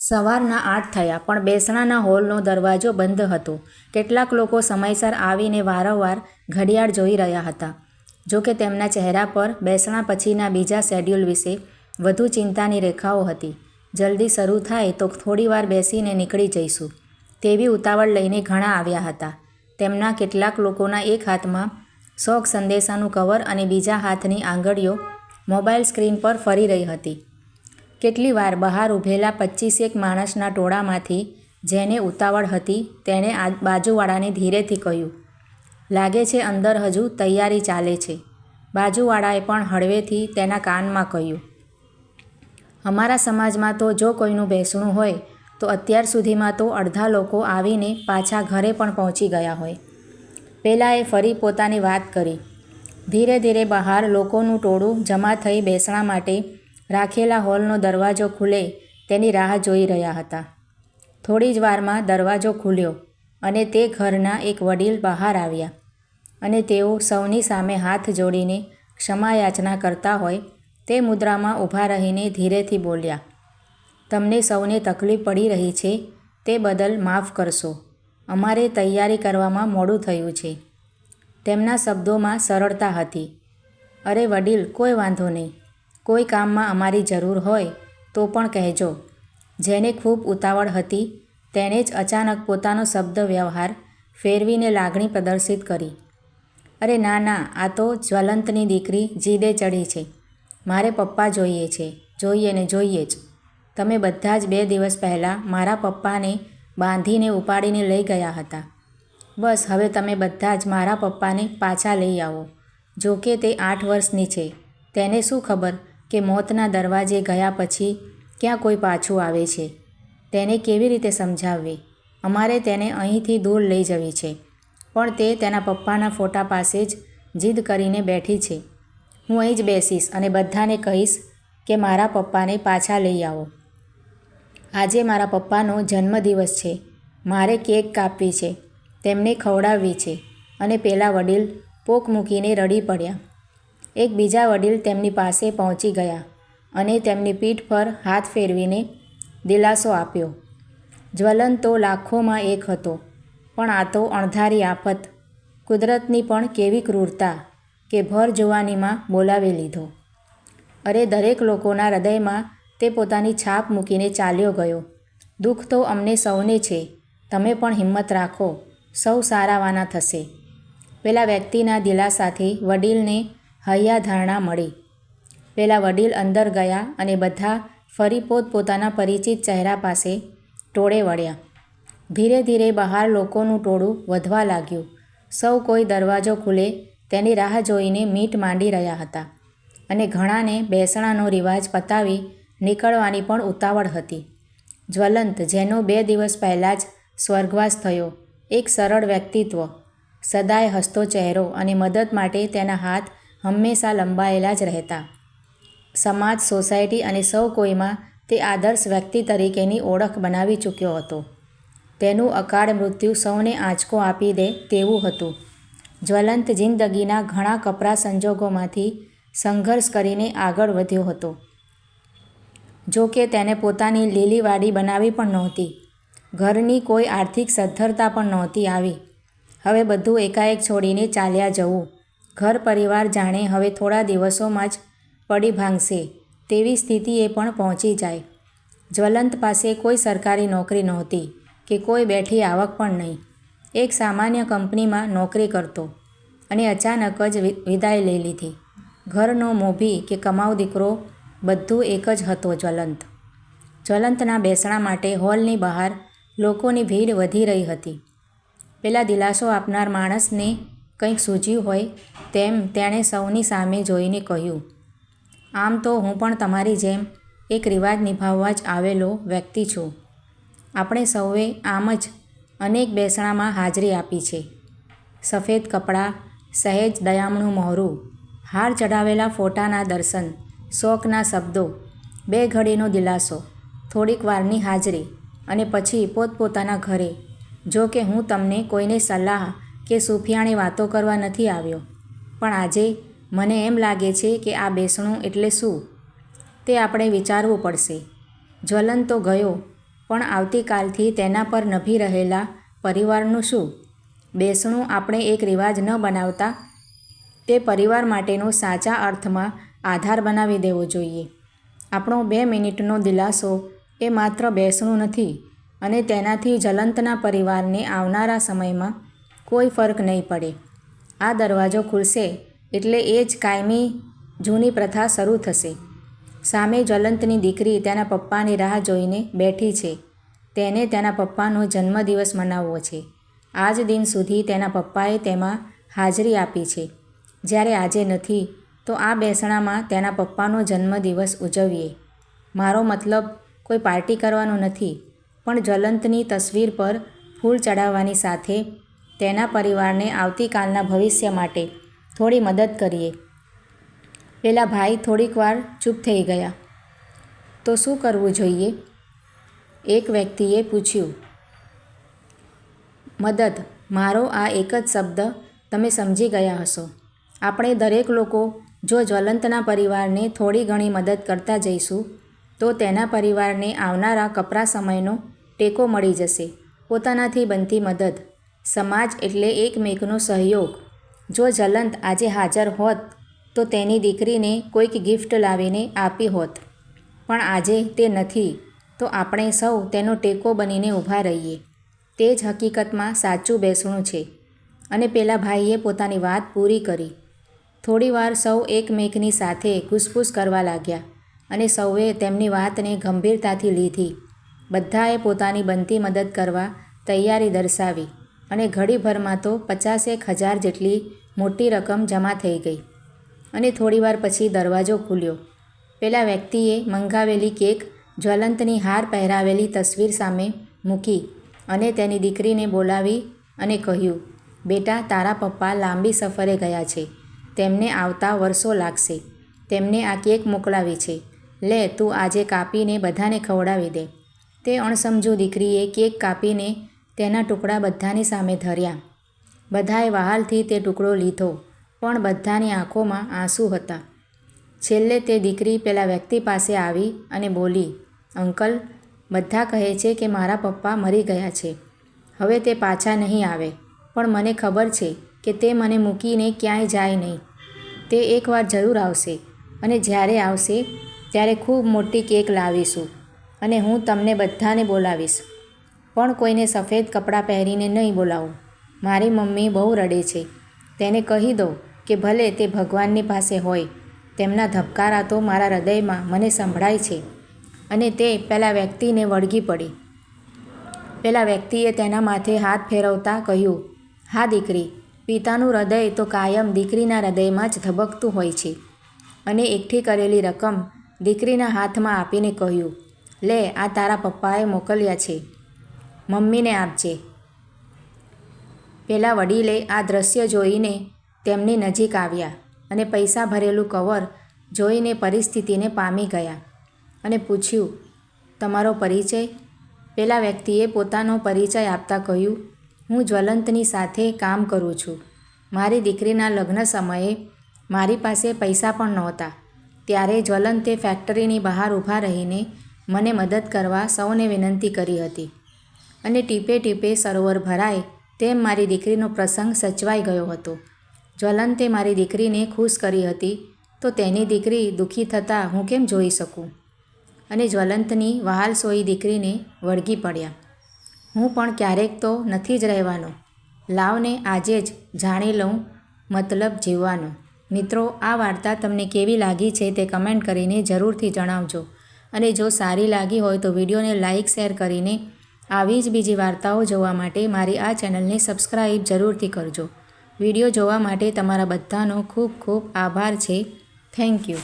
સવારના 8 થયા પણ બેસણાના હોલનો દરવાજો બંધ હતો. કેટલાક લોકો સમયસર આવીને વારંવાર ઘડિયાળ જોઈ રહ્યા હતા. જો કે તેમના ચહેરા પર બેસણા પછીના બીજા શેડ્યુલ વિશે વધુ ચિંતાની રેખાઓ હતી. જલ્દી શરૂ થાય તો થોડીવાર બેસીને નીકળી જઈશું તેવી ઉતાવળ લઈને ઘણા આવ્યા હતા. તેમના કેટલાક લોકોના એક હાથમાં શોક સંદેશાનું કવર અને બીજા હાથની આંગળીઓ મોબાઈલ સ્ક્રીન પર ફરી રહી હતી. કેટલી વાર બહાર ઊભેલા 25 માણસના ટોળામાંથી જેને ઉતાવળ હતી તેણે બાજુવાળાને ધીરેથી કહ્યું, "લાગે છે અંદર હજુ તૈયારી ચાલે છે." બાજુવાળાએ પણ હળવેથી તેના કાનમાં કહ્યું, "અમારા સમાજમાં તો જો કોઈનું બેસણું હોય તો અત્યાર સુધીમાં તો અડધા લોકો આવીને પાછા ઘરે પણ પહોંચી ગયા હોય." પેલાએ ફરી પોતાની વાત કરી. ધીરે ધીરે બહાર લોકોનું ટોળું જમા થઈ બેસણા માટે રાખેલા હોલનો દરવાજો ખુલે તેની રાહ જોઈ રહ્યા હતા. થોડી જ વારમાં દરવાજો ખુલ્યો અને તે ઘરના એક વડીલ બહાર આવ્યા અને તેઓ સૌની સામે હાથ જોડીને ક્ષમાયાચના કરતા હોય તે મુદ્રામાં ઊભા રહીને ધીરેથી બોલ્યા, "તમને સૌને તકલીફ પડી રહી છે તે બદલ માફ કરશો. અમારે તૈયારી કરવામાં મોડું થયું છે." તેમના શબ્દોમાં સરળતા હતી. "અરે વડીલ, કોઈ વાંધો નહીં. કોઈ કામમાં અમારી જરૂર હોય તો પણ કહેજો." જેને ખૂબ ઉતાવળ હતી તેણે જ અચાનક પોતાનો શબ્દ વ્યવહાર ફેરવીને લાગણી પ્રદર્શિત કરી. "અરે ના ના, આ તો જ્વલંતની દીકરી જીદે ચડી છે. મારે પપ્પા જોઈએ છે, જોઈએ ને જોઈએ જ. તમે બધા જ 2 દિવસ પહેલાં મારા પપ્પાને બાંધીને ઉપાડીને લઈ ગયા હતા. બસ હવે તમે બધા જ મારા પપ્પાને પાછા લઈ આવો." જો કે તે 8 વર્ષની છે. તેને શું ખબર કે મોતના દરવાજે ગયા પછી ક્યાં કોઈ પાછું આવે છે. તેને કેવી રીતે સમજાવવી? અમારે તેને અહીંથી દૂર લઈ જવી છે પણ તે તેના પપ્પાના ફોટા પાસે જ જીદ કરીને બેઠી છે. "હું અહીં જ બેસીશ અને બધાને કહીશ કે મારા પપ્પાને પાછા લઈ આવો. આજે મારા પપ્પાનો જન્મદિવસ છે. મારે કેક કાપવી છે, તેમને ખવડાવવી છે." અને પેલા વડીલ પોક મૂકીને રડી પડ્યા. એક બીજા વડીલ તેમની પાસે પહોંચી ગયા અને તેમની પીઠ પર હાથ ફેરવીને દિલાસો આપ્યો. જ્વલંત તો લાખોમાં એક હતો પણ આ તો અણધારી આફત, કુદરતની પણ કેવી ક્રૂરતા કે ભર જુવાનીમાં બોલાવી લીધો. અરે દરેક લોકોના હૃદયમાં તે પોતાની છાપ મૂકીને ચાલ્યો ગયો. "દુઃખ તો અમને સૌને છે. તમે પણ હિંમત રાખો, સૌ સારાવાના થશે." પેલા વ્યક્તિના દિલાસાથી વડીલને હૈયાધારણા મળી. પેલા વડીલ અંદર ગયા અને બધા ફરી પોતપોતાના પરિચિત ચહેરા પાસે ટોળે વળ્યા. ધીરે ધીરે બહાર લોકોનું ટોળું વધવા લાગ્યું. સૌ કોઈ દરવાજો ખુલે તેની રાહ જોઈને મીટ માંડી રહ્યા હતા અને ઘણાને બેસણાનો રિવાજ પતાવી નીકળવાની પણ ઉતાવળ હતી. જ્વલંત, જેનો 2 દિવસ પહેલાં જ સ્વર્ગવાસ થયો, એક સરળ વ્યક્તિત્વ, સદાય હસતો ચહેરો અને મદદ માટે તેના હાથ હંમેશા લંબાયેલા જ રહેતા. સમાજ, સોસાયટી અને સૌ કોઈમાં તે આદર્શ વ્યક્તિ તરીકેની ઓળખ બનાવી ચૂક્યો હતો. તેનું અકાળ મૃત્યુ સૌને આંચકો આપી દે તેવું હતું. જ્વલંત જિંદગીના ઘણા કપરા સંજોગોમાંથી સંઘર્ષ કરીને આગળ વધ્યો હતો. જો કે તેને પોતાની લીલી વાડી બનાવી પણ નહોતી. ઘરની કોઈ આર્થિક સદ્ધરતા પણ નહોતી આવી. હવે બધું એકાએક છોડીને ચાલ્યા જવું. ઘર પરિવાર જાણે હવે થોડા દિવસોમાં જ પડી ભાંગશે તેવી સ્થિતિએ પણ પહોંચી જાય. જ્વલંત પાસે કોઈ સરકારી નોકરી નહોતી કે કોઈ બેઠી આવક પણ નહીં. એક સામાન્ય કંપનીમાં નોકરી કરતો અને અચાનક જ વિદાય લઈ લીધી. ઘરનો મોભી કે કમાઉ દીકરો બધું એક જ હતો જ્વલંત. જ્વલંતના બેસણા માટે હોલની બહાર લોકોની ભીડ વધી રહી હતી. પેલા દિલાસો આપનાર માણસને કંઈક સૂઝ્યું હોય તેમ તેણે સૌની સામે જોઈને કહ્યું, "આમ તો હું પણ તમારી જેમ એક રિવાજ નિભાવવા જ આવેલો વ્યક્તિ છું. આપણે સૌએ આમ જ અનેક બેસણામાં હાજરી આપી છે. સફેદ કપડાં, સહેજ દયામણું મોહરું, હાર ચડાવેલા ફોટાના દર્શન, શોકના શબ્દો, 2 ઘડીનો દિલાસો, થોડીક વારની હાજરી અને પછી પોતપોતાના ઘરે. જો કે હું તમને કોઈને સલાહ કે સુફિયાણી વાતો કરવા નથી આવ્યો, પણ આજે મને એમ લાગે છે કે આ બેસણું એટલે શું તે આપણે વિચારવું પડશે." જ્વલંત તો ગયો પણ આવતીકાલથી તેના પર નભી રહેલા પરિવારનું શું? બેસણું આપણે એક રિવાજ ન બનાવતા તે પરિવાર માટેનો સાચા અર્થમાં આધાર બનાવી દેવો જોઈએ. આપણો 2 મિનિટનો દિલાસો એ માત્ર બેસણું નથી અને તેનાથી જલંતના પરિવારને આવનારા સમયમાં કોઈ ફરક નહીં પડે. આ દરવાજો ખુલશે એટલે એ જ કાયમી જૂની પ્રથા શરૂ થશે. સામે જ્વલંતની દીકરી તેના પપ્પાની રાહ જોઈને બેઠી છે. તેને તેના પપ્પાનો જન્મદિવસ મનાવવો છે. આજ દિન સુધી તેના પપ્પાએ તેમાં હાજરી આપી છે. જ્યારે આજે નથી તો આ બેસણામાં તેના પપ્પાનો જન્મદિવસ ઉજવીએ. મારો મતલબ કોઈ પાર્ટી કરવાનો નથી, પણ જ્વલંતની તસવીર પર ફૂલ ચડાવવાની સાથે તેના પરિવારને આવતીકાલના ભવિષ્ય માટે થોડી મદદ કરીએ. પેલા ભાઈ થોડીક વાર ચૂપ થઈ ગયા. તો શું કરવું જોઈએ? એક વ્યક્તિએ પૂછ્યું. મદદ. મારો આ એક જ શબ્દ તમે સમજી ગયા હશો. આપણે દરેક લોકો જો જ્વલંતના પરિવારને થોડી ઘણી મદદ કરતા જઈશું તો તેના પરિવારને આવનારા કપરા સમયનો ટેકો મળી જશે. પોતાનાથી બનતી મદદ. સમાજ એટલે એકમેકનો સહયોગ. જો જ્વલંત આજે હાજર હોત તો તેની દીકરીને કોઈક ગિફ્ટ લાવીને આપી હોત, પણ આજે તે નથી તો આપણે સૌ તેનો ટેકો બનીને ઊભા રહીએ. તે જ હકીકતમાં સાચું બેસણું છે. અને પેલા ભાઈએ પોતાની વાત પૂરી કરી. થોડીવાર સૌ એકમેકની સાથે ઘૂસપૂસ કરવા લાગ્યા અને સૌએ તેમની વાતને ગંભીરતાથી લીધી. બધાએ પોતાની બનતી મદદ કરવા તૈયારી દર્શાવી અને ઘડીભરમાં તો 50,000 જેટલી મોટી રકમ જમા થઈ ગઈ. અને થોડીવાર પછી દરવાજો ખુલ્યો. પેલા વ્યક્તિએ મંગાવેલી કેક જ્વલંતની હાર પહેરાવેલી તસવીર સામે મૂકી અને તેની દીકરીને બોલાવી અને કહ્યું, બેટા, તારા પપ્પા લાંબી સફરે ગયા છે. તેમને આવતા વર્ષો લાગશે. તેમને આ કેક મોકલાવી છે. લે, તું આજે કાપીને બધાને ખવડાવી દે. તે અણસમજુ દીકરીએ કેક કાપીને તેના ટુકડા બધાની સામે ધર્યા. બધાએ વહાલથી તે ટુકડો લીધો, પણ બધાની આંખોમાં આંસુ હતા. છેલ્લે તે દીકરી પેલા વ્યક્તિ પાસે આવી અને બોલી, અંકલ, બધા કહે છે કે મારા પપ્પા મરી ગયા છે. હવે તે પાછા નહીં આવે, પણ મને ખબર છે કે તે મને મૂકીને ક્યાંય જાય નહીં. તે એકવાર જરૂર આવશે અને જ્યારે આવશે ત્યારે ખૂબ મોટી કેક લાવીશું અને હું તમને બધાને બોલાવીશ. પણ કોઈને સફેદ કપડાં પહેરીને નહીં બોલાવું. મારી મમ્મી બહુ રડે છે. તેને કહી દો કે ભલે તે ભગવાનની પાસે હોય, તેમના ધબકારા તો મારા હૃદયમાં મને સંભળાય છે. અને તે પેલા વ્યક્તિને વળગી પડી. પેલા વ્યક્તિએ તેના માથે હાથ ફેરવતા કહ્યું, હા દીકરી, પિતાનું હૃદય તો કાયમ દીકરીના હૃદયમાં જ ધબકતું હોય છે. અને એકઠી કરેલી રકમ દીકરીના હાથમાં આપીને કહ્યું, લે, આ તારા પપ્પાએ મોકલ્યા છે. મમ્મીને આપજે. પેલા વડીલે આ દ્રશ્ય જોઈને તેમની નજીક આવ્યા અને પૈસા ભરેલું કવર જોઈને પરિસ્થિતિને પામી ગયા અને પૂછ્યું, તમારો પરિચય? પેલા વ્યક્તિએ પોતાનો પરિચય આપતા કહ્યું, હું જ્વલંતની સાથે કામ કરું છું. મારી દીકરીના લગ્ન સમયે મારી પાસે પૈસા પણ નહોતા. ત્યારે જ્વલંતે ફેક્ટરીની બહાર ઊભા રહીને મને મદદ કરવા સૌને વિનંતી કરી હતી. અને ટીપે ટીપે સરોવર ભરાય તેમ મારી દીકરીનો પ્રસંગ સચવાઈ ગયો હતો. જ્વલંતે મારી દીકરીને ખુશ કરી હતી, તો તેની દીકરી દુઃખી થતાં હું કેમ જોઈ શકું? અને જ્વલંતની વહાલસોઈ દીકરીને વળગી પડ્યા. હું પણ ક્યારેક તો નથી જ રહેવાનો. લાવને આજે જ જાણી લઉં મતલબ જીવવાનો. મિત્રો, આ વાર્તા તમને કેવી લાગી છે તે કમેન્ટ કરીને જરૂરથી જણાવજો. અને જો સારી લાગી હોય તો વિડીયોને લાઇક, શેર કરીને આવી જ બીજી વાર્તાઓ જોવા માટે મારી આ ચેનલને સબસ્ક્રાઈબ જરૂરથી કરજો. વિડીયો જોવા માટે તમારા બધાનો ખૂબ ખૂબ આભાર છે. Thank you.